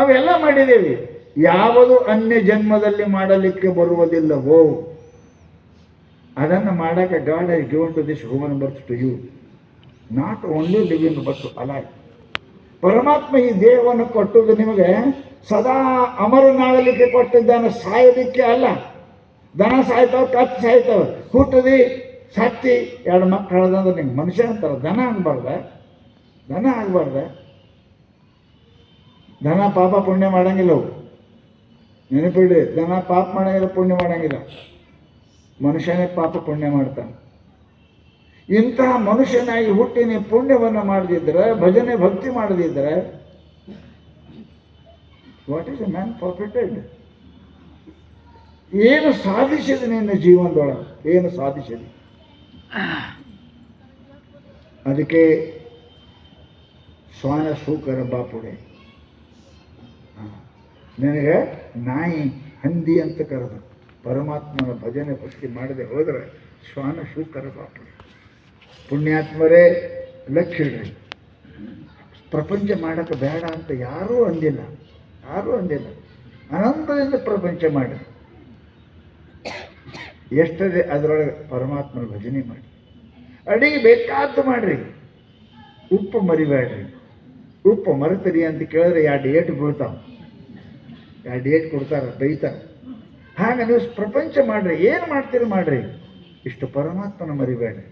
ಅವೆಲ್ಲ ಮಾಡಿದ್ದೇವೆ. ಯಾವುದು ಅನ್ಯ ಜನ್ಮದಲ್ಲಿ ಮಾಡಲಿಕ್ಕೆ ಬರುವುದಿಲ್ಲವೋ ಅದನ್ನು ಮಾಡಕ್ಕೆ God has given to this human birth to you, not only living but alive. ಪರಮಾತ್ಮ ಈ ದೇಹವನ್ನು ಕೊಟ್ಟುದು ನಿಮಗೆ ಸದಾ ಅಮರನಾಗಲಿಕ್ಕೆ ಕೊಟ್ಟಿದ್ದಾನೆ, ಸಾಯೋದಕ್ಕೆ ಅಲ್ಲ. ದನ ಸಾಯ್ತಾವ, ಕತ್ತು ಸಾಯ್ತಾವ, ಹುಟ್ಟದಿ ಸತ್ತಿ 2 ಮಕ್ಕಳು ಹೇಳ್ದಂದ್ರೆ ನಿಂಗೆ ಮನುಷ್ಯ ಅಂತಾರೆ. ದನ ಆಗಬಾರ್ದ, ದನ ಆಗಬಾರ್ದ. ದನ ಪಾಪ ಪುಣ್ಯ ಮಾಡಂಗಿಲ್ಲ. ಅವು ನೆನಪಿಡಿ, ದನ ಪಾಪ ಮಾಡಂಗಿಲ್ಲ, ಪುಣ್ಯ ಮಾಡಂಗಿಲ್ಲ. ಮನುಷ್ಯನೇ ಪಾಪ ಪುಣ್ಯ ಮಾಡ್ತಾನೆ. ಇಂತಹ ಮನುಷ್ಯನಾಗಿ ಹುಟ್ಟಿ ನೀವು ಪುಣ್ಯವನ್ನು ಮಾಡದಿದ್ರೆ, ಭಜನೆ ಭಕ್ತಿ ಮಾಡದಿದ್ರೆ, ವಾಟ್ ಈಸ್ ಎ ಮ್ಯಾನ್ ಪ್ರಾಫಿಟೆಡ್? ಏನು ಸಾಧಿಸಿದೆ ನಿನ್ನ ಜೀವನದೊಳಗೆ? ಏನು ಸಾಧಿಸಿದೆ? ಅದಕ್ಕೆ ಶ್ವಾನ ಶೂಕರ ಬಾಪುಡೆ ನನಗೆ ನಾಯಿ ಹಂದಿ ಅಂತ ಕರೆದು ಪರಮಾತ್ಮನ ಭಜನೆ ಭಕ್ತಿ ಮಾಡದೆ ಹೋದರೆ ಶ್ವಾನ ಶೂಕರ ಬಾಪುಡೆ. ಪುಣ್ಯಾತ್ಮರೇ ಲಕ್ಷಿಡ್ರಿ, ಪ್ರಪಂಚ ಮಾಡೋಕ್ಕೆ ಬೇಡ ಅಂತ ಯಾರೂ ಅಂದಿಲ್ಲ, ಯಾರೂ ಅಂದಿಲ್ಲ. ಆನಂದದಿಂದ ಪ್ರಪಂಚ ಮಾಡಿ ಎಷ್ಟದೆ ಅದರೊಳಗೆ ಪರಮಾತ್ಮನ ಭಜನೆ ಮಾಡಿ. ಅಡಿಗೆ ಬೇಕಾದ್ದು ಮಾಡಿರಿ, ಉಪ್ಪು ಮರಿಬೇಡ್ರಿ. ಉಪ್ಪು ಮರೆತರಿ ಅಂತ ಕೇಳಿದ್ರೆ 2 ಏಟು ಬೀಳ್ತಾವೆ, 2 ಏಟು ಕೊಡ್ತಾರೆ, ಬೈತಾರೆ. ಹಾಗೆ ನೀವು ಪ್ರಪಂಚ ಮಾಡಿರಿ, ಏನು ಮಾಡ್ತೀರಿ ಮಾಡಿರಿ, ಇಷ್ಟು ಪರಮಾತ್ಮನ ಮರಿಬೇಡ್ರಿ.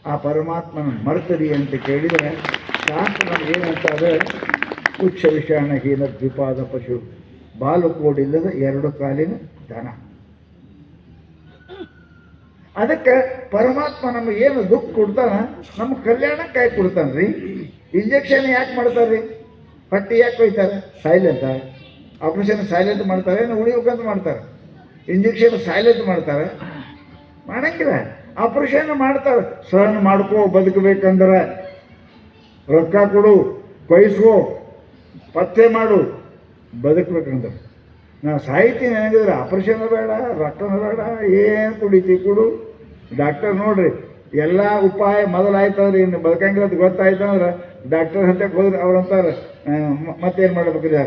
ಆ ಪರಮಾತ್ಮನ ಮರೆತರಿ ಅಂತ ಕೇಳಿದರೆ ಶಾಸ್ತ್ರ ನಮಗೇನಂತ ಅಂದರೆ ಉಚ್ಚ ವಿಷಾಣಹೀನ ದ್ವಿಪಾದ ಪಶು, ಬಾಲು ಕೋಡಿಲ್ಲದ 2 ಕಾಲಿನ ದನ. ಅದಕ್ಕೆ ಪರಮಾತ್ಮ ನಮಗೆ ಏನು ದುಃಖ ಕೊಡ್ತಾನ, ನಮ್ಮ ಕಲ್ಯಾಣಕ್ಕಾಗಿ ಕೊಡ್ತಾನೆ ರೀ. ಇಂಜೆಕ್ಷನ್ ಯಾಕೆ ಮಾಡ್ತಾರೆ ರೀ? ಪಟ್ಟಿ ಯಾಕೆ ಒಯ್ತಾರೆ? ಸೈಲೆಂಟ. ಆಪ್ರೇಷನ್ ಸೈಲೆಂಟ್ ಮಾಡ್ತಾರೆ, ಏನು ಉಳಿಬೇಕಂತ ಮಾಡ್ತಾರೆ. ಇಂಜೆಕ್ಷನ್ ಸೈಲೆಂಟ್ ಮಾಡ್ತಾರೆ, ಮಾಡಂಗಿಲ್ಲ. ಆಪ್ರೇಷನ್ ಮಾಡ್ತಾರೆ, ಸಹನ ಮಾಡ್ಕೋ, ಬದುಕಬೇಕಂದ್ರೆ ರೊಕ್ಕ ಕೊಡು, ಕೊಯ್ಸ್ಕೋ, ಪತ್ತೆ ಮಾಡು, ಬದುಕಬೇಕಂದ್ರೆ. ನಾ ಸಾಯ್ತೀನಿ ನನಗಿದ್ರೆ ಆಪ್ರೇಷನ್ ಬೇಡ, ರೊಕ್ಕನೂ ಬೇಡ, ಏನು ಕುಡಿತಿ ಕೊಡು. ಡಾಕ್ಟರ್ ನೋಡ್ರಿ ಎಲ್ಲ ಉಪಾಯ ಮೊದಲಾಯ್ತಂದ್ರೆ ಇನ್ನು ಬದುಕಂಗಿಲ್ಲ ಅಂತ ಗೊತ್ತಾಯ್ತಂದ್ರೆ ಡಾಕ್ಟರ್ ಹಂತಕ್ಕೆ ಹೋದ್ರೆ ಅವ್ರಂತಾರೆ ಮತ್ತೇನು ಮಾಡ್ಬೇಕಿದೆ?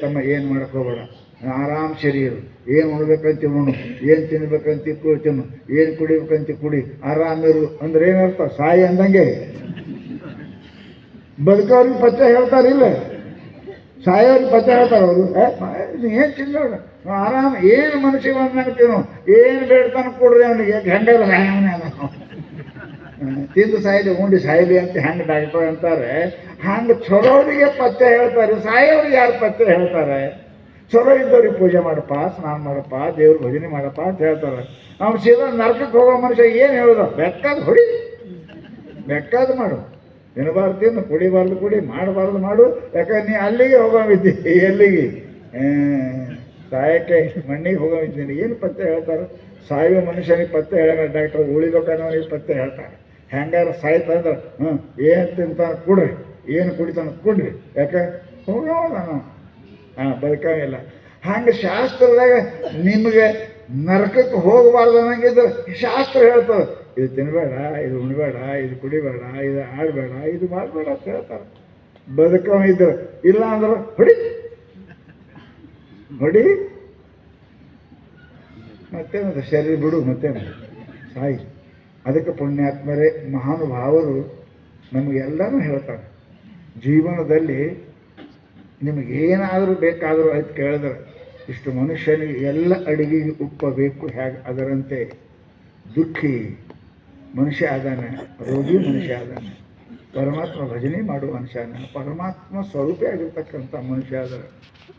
ತಮ್ಮ ಏನು ಮಾಡಕ್ಕೆ ಹೋಗಬೇಡ, ಆರಾಮ್ ಶರೀರ, ಏನು ಉಣ್ಬೇಕಂತ ಉಣ್ಣು, ಏನು ತಿನ್ಬೇಕಂತ ತಿನ್ನು, ಏನು ಕುಡಿಬೇಕಂತ ಕುಡಿ, ಆರಾಮಿರು ಅಂದ್ರೆ ಏನರ್ಥ? ಸಾಯಿ ಅಂದಂಗೆ. ಬದುಕವ್ರಿಗೆ ಪಚ್ಚ ಹೇಳ್ತಾರಿಲ್ಲ, ಸಾಯೋರಿಗೆ ಪಚ್ಚ ಹೇಳ್ತಾರೆ ಅವರು. ಏನು ತಿನ್ನೋಣ ಆರಾಮ್, ಏನು ಮನುಷ್ಯ ಅಂತೀವಿ, ಏನು ಬೇಡ್ತಾನೆ ಕೊಡ್ರಿ ಅವನಿಗೆ, ಹೆಂಗಲ್ಲ ಸಾಯವನೇ ಅದ. ತಿಂದು ಸಾಯಲಿ ಉಂಡು ಸಾಯಲಿ ಅಂತ ಹೆಂಗೆ ಡಾಕ್ಟರ್ ಅಂತಾರೆ, ಹಂಗೆ ಚಲೋರಿಗೆ ಪತ್ತೆ ಹೇಳ್ತಾರೆ, ಸಾಯೋರಿಗೆ ಯಾರು ಪತ್ತೆ ಹೇಳ್ತಾರೆ? ಚಲೋ ಇದ್ದವ್ರಿಗೆ ಪೂಜೆ ಮಾಡಪ್ಪ, ಸ್ನಾನ ಮಾಡಪ್ಪ, ದೇವ್ರ ಭಜನೆ ಮಾಡಪ್ಪ ಅಂತ ಹೇಳ್ತಾರೆ. ಅವ್ನು ಸೀದಾ ನರಕಕ್ಕೆ ಹೋಗೋ ಮನುಷ್ಯ ಏನು ಹೇಳೋದು? ಬೆಕ್ಕಾದ ಹೊಡಿ, ಬೆಕ್ಕಾದ ಮಾಡು, ತಿನ್ನಬಾರ್ದು ತಿನ್ನು, ಕುಡಿಬಾರ್ದು ಕುಡಿ, ಮಾಡಬಾರ್ದು ಮಾಡು. ಯಾಕಂದ್ರೆ ನೀ ಅಲ್ಲಿಗೆ ಹೋಗೋವಿದ್ದಿ, ಎಲ್ಲಿಗೆ? ಸಾಯಕ್ಕೆ ಮಣ್ಣಿಗೆ ಹೋಗೋವಿದ್ದೀನಿ. ಏನು ಪತ್ತೆ ಹೇಳ್ತಾರೆ? ಸಾಯುವ ಮನುಷ್ಯನಿಗೆ ಪತ್ತೆ ಹೇಳ ಡಾಕ್ಟರ್, ಉಳಿಬೇಕನ್ನೋನಿಗೆ ಪತ್ತೆ ಹೇಳ್ತಾರೆ. ಹೆಂಗಾರ ಸಾಯ್ತಂದ್ರೆ ಏನು ತಿಂತಾನೆ ಕೊಡ್ರಿ, ಏನು ಕುಡಿತಾನೆ ಕೊಡ್ರಿ, ಯಾಕೆ ಹೋಗೋ ನಾನು ಬದುಕಾಗಿಲ್ಲ. ಹಂಗೆ ಶಾಸ್ತ್ರದಾಗ ನಿಮಗೆ ನರಕಕ್ಕೆ ಹೋಗಬಾರ್ದು ಅನ್ನಂಗಿದ್ರೆ ಶಾಸ್ತ್ರ ಹೇಳ್ತದೆ, ಇದು ತಿನ್ನಬೇಡ, ಇದು ಉಣ್ಬೇಡ, ಇದು ಕುಡಿಬೇಡ, ಇದು ಆಡಬೇಡ, ಇದು ಮಾಡಬೇಡ ಅಂತ ಹೇಳ್ತಾರೆ. ಬದುಕವ ಇದ್ರೆ. ಇಲ್ಲ ಅಂದ್ರೆ ಹೊಡಿ ಹೊಡಿ, ಮತ್ತೇನದು ಶರೀರ ಬಿಡು, ಮತ್ತೇನು ಸಾಯಿ. ಅದಕ್ಕೆ ಪುಣ್ಯಾತ್ಮರೇ ಮಹಾನುಭಾವರು ನಮಗೆಲ್ಲನೂ ಹೇಳ್ತಾರೆ, ಜೀವನದಲ್ಲಿ ನಿಮಗೇನಾದರೂ ಬೇಕಾದರೂ ಆಯ್ತು ಕೇಳಿದ್ರೆ, ಇಷ್ಟು ಮನುಷ್ಯನಿಗೆ ಎಲ್ಲ ಅಡಿಗೆಗೆ ಉಪ್ಪ ಬೇಕು, ಹೇಗೆ ಅದರಂತೆ ದುಃಖಿ ಮನುಷ್ಯ ಆದಾನೆ, ರೋಗಿ ಮನುಷ್ಯ ಆದಾನೆ, ಪರಮಾತ್ಮ ಭಜನೆ ಮಾಡುವ ಮನುಷ್ಯನ, ಪರಮಾತ್ಮ ಸ್ವರೂಪಿ ಆಗಿರ್ತಕ್ಕಂಥ ಮನುಷ್ಯ ಆದರೆ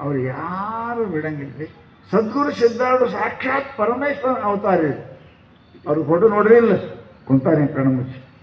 ಅವ್ರು ಯಾರು ಬಿಡಂಗಿಲ್ಲ. ಸದ್ಗುರು ಸಿದ್ಧಾರೂಢ ಸಾಕ್ಷಾತ್ ಪರಮೇಶ್ವರನ ಅವತಾರ. ಅವ್ರಿಗೆ ಫೋಟೋ ನೋಡ್ರಿ ಇಲ್ಲ, ಕುಂತಾನೆ ಕಣ್ಣು ಮುಚ್ಚಿ.